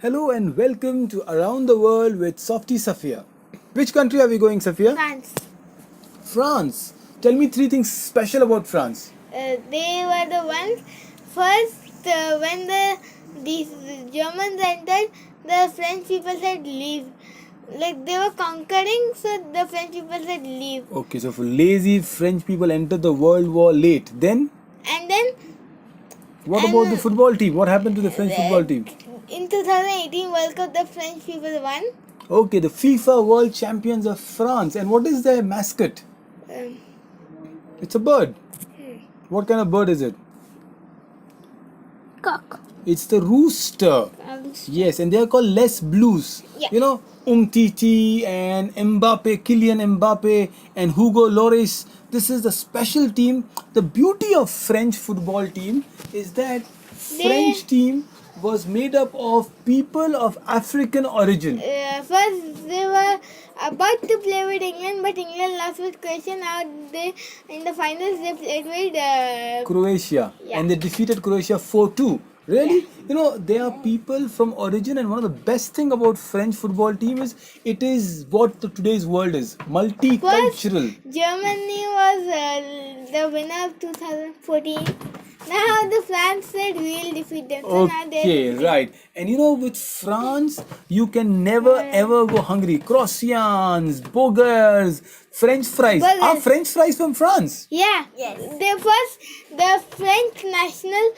Hello and welcome to Around the World with Softy Safiyah. Which country are we going, Safiyah? France. France. Tell me three things special about France. They were the ones first when these Germans entered. The French people said leave. Like they were conquering, so the French people said leave. Okay, so for lazy French people entered the World War late. Then, And then what And- about the football team? What happened to the French football team? in 2018 World Cup, the French people won. Okay, the FIFA World Champions of France. And what is their mascot? Um, It's a bird. What kind of bird is it? Cock. It's the rooster. Yes, and they are called Les Blues. Yeah. You know, Umtiti and Mbappe, Kylian Mbappe and Hugo Lloris. This is the special team. The beauty of French football team is that French team was made up of people of African origin. First they were about to play with England, but England lost with Croatia. Now they in the finals they played with Croatia. Yeah. And they defeated Croatia 4-2. Really? You know, they are people from origin, and one of the best thing about French football team is it is what today's world is. Multicultural. Germany was the winner of 2014. Now the France said we'll defeat them. So now Okay, right. And you know, with France, you can never ever go hungry. Croissants, burgers, French fries. Burgers. Are French fries from France? Yeah. Yes. The French national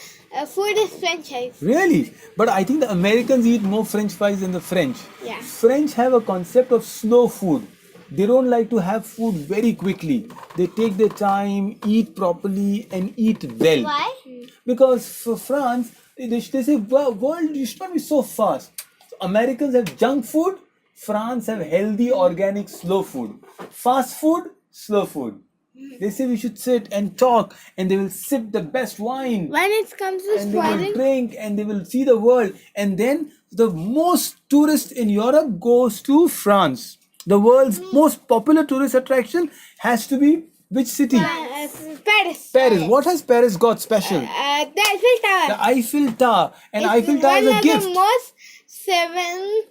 food is French fries. Really? But I think the Americans eat more French fries than the French. Yeah. French have a concept of slow food. They don't like to have food very quickly. They take their time, eat properly, and eat well. Why? Because for France, they say, world, you should not be so fast. So Americans have junk food. France have healthy, organic, slow food. Fast food, slow food. They say we should sit and talk, and they will sip the best wine, When it comes to and they will spoiling, drink, and they will see the world. And then the most tourist in Europe goes to France. The world's most popular tourist attraction has to be which city? Paris. Paris. What has Paris got special? The Eiffel Tower. The Eiffel Tower. And It's Eiffel Tower is one a of gift. the most seven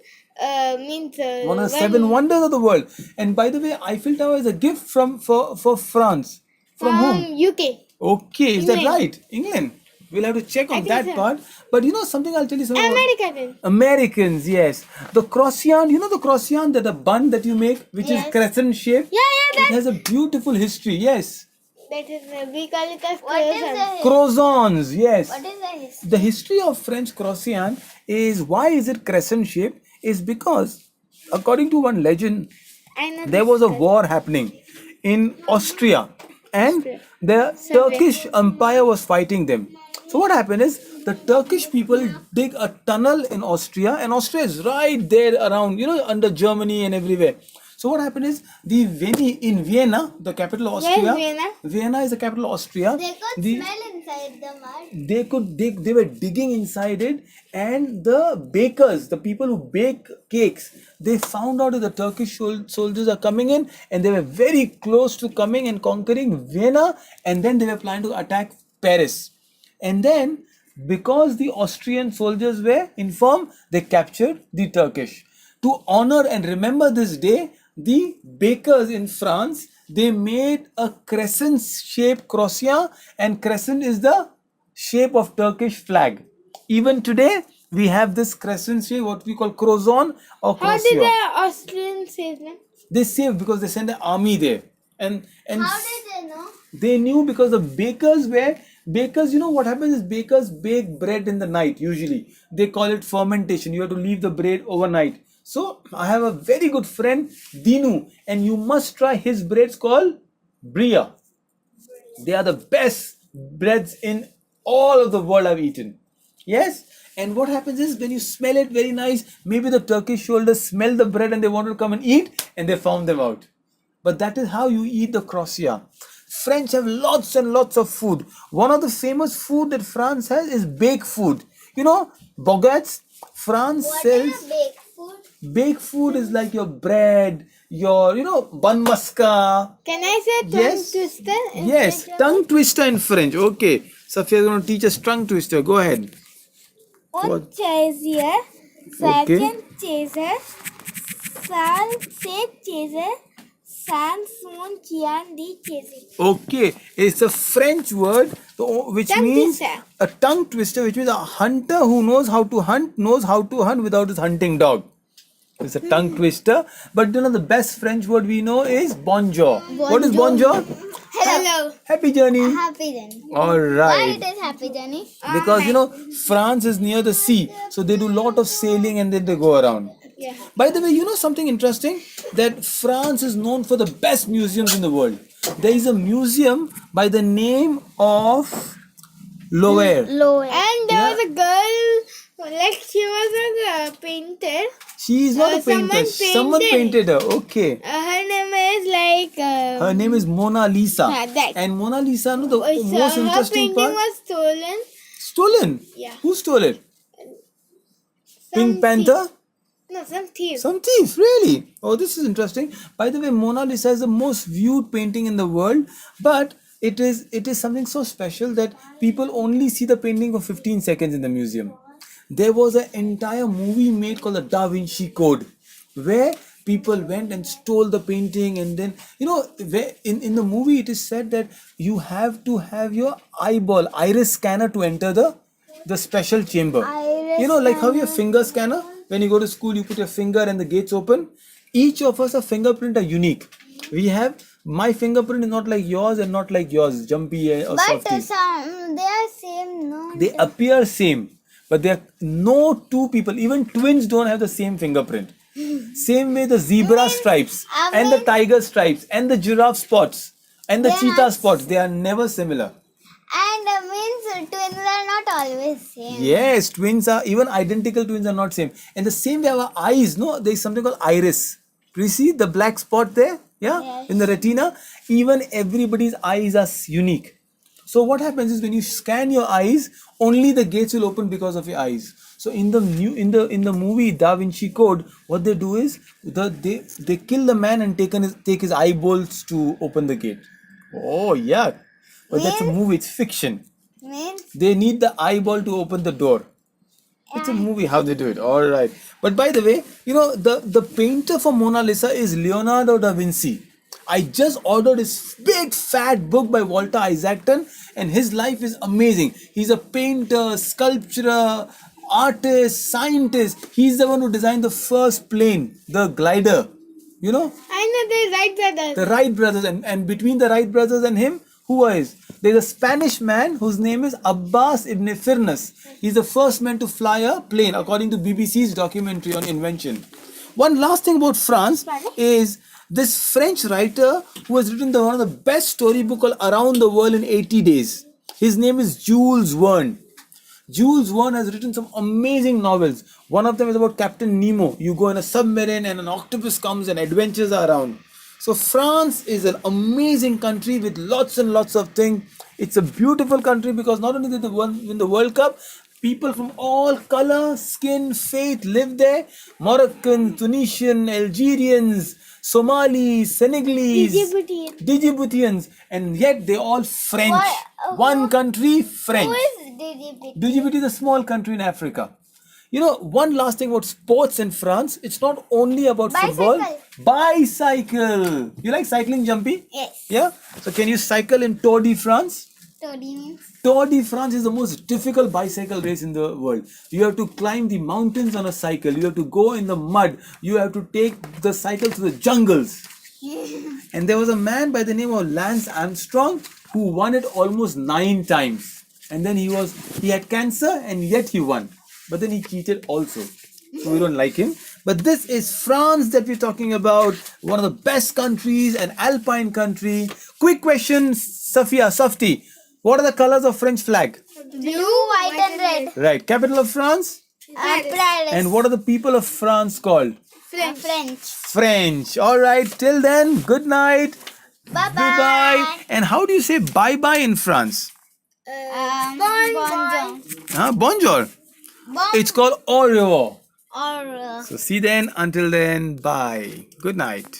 means One of the seven wonders of the world. And by the way, Eiffel Tower is a gift for France. From whom? UK. Okay, is that England. right? England. We'll have to check on think that so. part. But you know something, I'll tell you something. about- America then. Americans, yes. The croissant, you know the croissant, the bun that you make, which is Yes. crescent shape? Yeah, It has a beautiful history, yes. that is we call it as croissant. Croissants, yes. What is the history? The history of French croissant is why is it crescent shape? Is because according to one legend, I know there this was a story. war happening in Austria, and Austria. the Turkish Empire was fighting them. So what happened is the Turkish people dig a tunnel in Austria, and Austria is right there around, under Germany and everywhere. So what happened is in Vienna, the capital of Austria. Vienna? Vienna is the capital of Austria. They could The- smell inside the mud. they were digging inside it, and the bakers, the people who bake cakes, they found out that the Turkish soldiers are coming in, and they were very close to coming and conquering Vienna, and then they were planning to attack Paris. And then because the Austrian soldiers were informed, they captured the Turkish. To honor and remember this day, the bakers in France, they made a crescent shaped croissant, and crescent is the shape of Turkish flag. Even today, we have this crescent shape, what we call croissant or How did croissant. the Austrians save them? They saved because they sent an army there. And How did they know? they knew because the bakers, what happens is bakers bake bread in the night usually. They call it fermentation. You have to leave the bread overnight. So I have a very good friend, Dinu, and you must try his breads called Bria. They are the best breads in all of the world I've eaten. Yes? And what happens is when you smell it very nice, maybe the Turkish soldiers smell the bread and they wanted to come and eat, and they found them out. But that is how you eat the croissant. French have lots and lots of food. One of the famous food that France has is baked food. You know, baguettes. France sells baked food? baked food is like your bread, your bun maska. Can I say tongue Yes. twister? in Yes, French? tongue twister in French. Okay, Safiyah is going to teach us tongue twister. Go ahead. On chaise here, Okay. Sergeant Chaser, Sal Safe Chaser, San Soon Chian Di Chasing. Okay, it's a French word which Tongue means twister. a tongue twister, which means a hunter who knows how to hunt without his hunting dog. It's a tongue twister. But you know, the best French word we know is bonjour. What is bonjour? Hello. Happy journey. Happy journey. All Why right. it is happy journey? Because you know, France is near the sea, so they do a lot of sailing and then they go around. Yeah. By the way, you know something interesting? That France is known for the best museums in the world. There is a museum by the name of Loire. Lower. And there Yeah. was a girl, like she was a painter. She is not a painter. Someone painted her. Okay. Her name is like. Her name is Mona Lisa. Yeah, that. And Mona Lisa, no, the So most her interesting painting part. was stolen. Stolen? Yeah. Who stole it? Some Pink Panther? thief. No, some thief. Some thief, really? Oh, this is interesting. By the way, Mona Lisa is the most viewed painting in the world, but it is something so special that people only see the painting for 15 seconds in the museum. There was an entire movie made called the Da Vinci Code, where people went and stole the painting, and then where in the movie it is said that you have to have your iris scanner to enter the special chamber. Iris Like how your finger scanner, when you go to school you put your finger and the gates open. Each of us, our fingerprint are unique. We have, my fingerprint is not like yours and not like yours, Jumpy or But Softy. some they are same, no? They appear same, but there are no two people, even twins don't have the same fingerprint. Same way the zebra stripes and the tiger stripes and the giraffe spots and the They cheetah are- spots, they are never similar. And means twins are not always same. Yes, twins are, even identical twins are not same. And the same way our eyes, no, there is something called iris. Do you see the black spot there? Yeah, Yes. in the retina. Even everybody's eyes are unique. So what happens is when you scan your eyes, only the gates will open because of your eyes. So in the movie Da Vinci Code, what they do is they kill the man and take his eyeballs to open the gate. Oh yeah, but that's a movie. It's fiction. Means They need the eyeball to open the door. It's a movie how they do it. All right. But by the way, the painter for Mona Lisa is Leonardo da Vinci. I just ordered his big fat book by Walter Isaacson, and his life is amazing. He's a painter, sculptor, artist, scientist. He's the one who designed the first plane, the glider. I know the right brothers. The Wright brothers, and between the Wright brothers and him, who is? There's a Spanish man whose name is Abbas ibn Firnas. He's the first man to fly a plane, according to BBC's documentary on invention. One last thing about France is this French writer who has written one of the best storybook called Around the World in 80 Days. His name is Jules Verne. Jules Verne has written some amazing novels. One of them is about Captain Nemo. You go in a submarine and an octopus comes and adventures are around. So France is an amazing country with lots and lots of things. It's a beautiful country because not only did they win the World Cup, people from all color, skin, faith live there. Moroccans, Tunisian, Algerians, Somalis, Senegalese, Djiboutians, and yet they all French. One country, French. Who is Djibouti? Djibouti is a small country in Africa. One last thing about sports in France, it's not only about football. Bicycle. You like cycling, Jumpy? Yes. Yeah? So can you cycle in Tour de France? Todi means Tour de France is the most difficult bicycle race in the world. You have to climb the mountains on a cycle. You have to go in the mud. You have to take the cycle to the jungles. And there was a man by the name of Lance Armstrong who won it almost 9 times. And then he had cancer and yet he won. But then he cheated also. So we don't like him. But this is France that we're talking about. One of the best countries, an alpine country. Quick question, Safiyah, Softy. What are the colors of French flag? blue, white, and red. Right. Capital of France? Paris. And what are the people of France called? French. French. All right. Till then, good night. Bye Bye-bye. And how do you say bye-bye in France? Bonjour. Bonjour. It's called au revoir. Or So see then, until then, bye. Good night.